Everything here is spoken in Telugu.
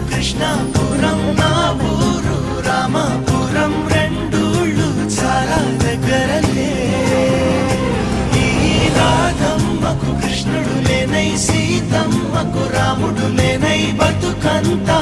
కృష్ణాపురం నా ఊరు రామాపురం రెండూళ్ళు చాలా దగ్గరలే. ఈ రాధమ్మకు కృష్ణుడు లేనై, సీతమ్మకు రాముడు లేనై, బతుకంతా